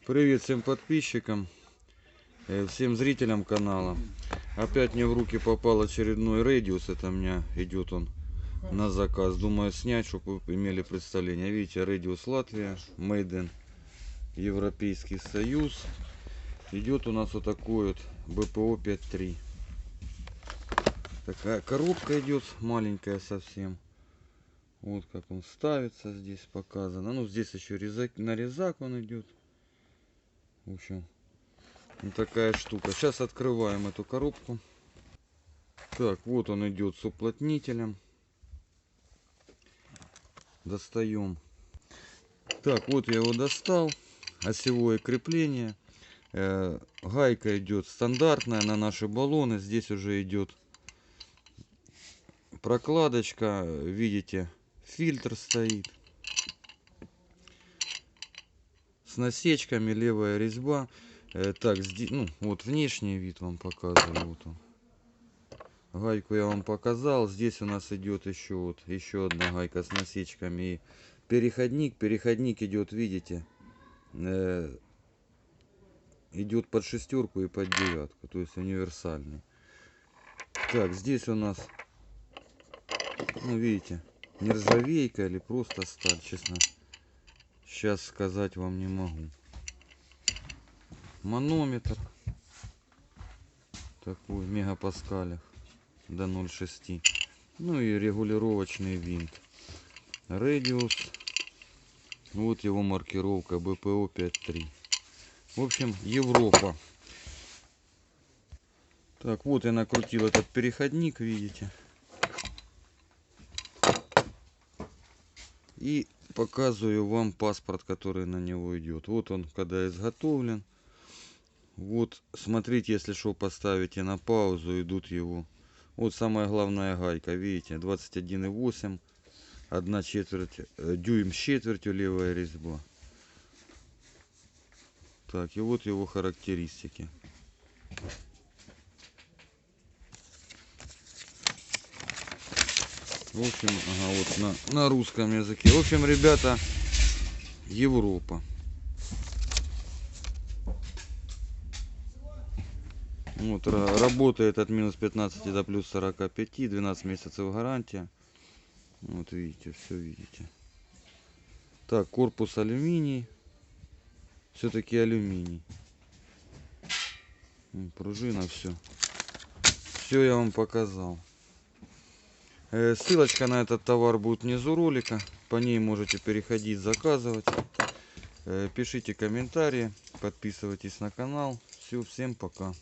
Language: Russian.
Привет всем подписчикам, всем зрителям канала. Опять мне в руки попал очередной радиус. Это у меня идет он на заказ. Думаю снять, чтобы вы имели представление. Видите, радиус Латвия, Made in Европейский Союз. Идет у нас вот такой вот БПО 5.3. Такая коробка идет, маленькая совсем. Вот как он ставится, здесь показано. Ну, здесь еще на резак он идет. В общем, вот такая штука. Сейчас открываем эту коробку. Так, вот он идет с уплотнителем. Достаем. Так, вот я его достал. Осевое крепление. Гайка идет стандартная на наши баллоны. Здесь уже идет прокладочка. Видите, фильтр стоит. С насечками, левая резьба. Так, ну, вот внешний вид вам показываю. Вот он. Гайку я вам показал. Здесь у нас идет еще одна гайка с насечками и переходник. Переходник идет, видите, идет под шестерку и под девятку, то есть универсальный. Так, здесь у нас, ну, видите, нержавейка или просто сталь, честно, сейчас сказать вам не могу. Манометр такой в мегапаскалях до 0,6. Ну и регулировочный винт. Радиус. Вот его маркировка БПО 5.3. В общем, Европа. Так, вот я накрутил этот переходник, видите. И показываю вам паспорт, который на него идет. Вот он, когда изготовлен. Вот, смотрите, если что, поставите на паузу, идут его. Вот самая главная гайка, видите, 21,8, 1/4 дюйм с четвертью, левая резьба. Так, и вот его характеристики. В общем, ага, вот на русском языке. В общем, ребята, Европа. Вот, работает от минус 15 до плюс 45, 12 месяцев гарантия. Вот видите, все видите. Так, корпус алюминий. Все-таки алюминий. Пружина, все. Все я вам показал. Ссылочка на этот товар будет внизу ролика. По ней можете переходить, заказывать. Пишите комментарии, подписывайтесь на канал. Все, всем пока.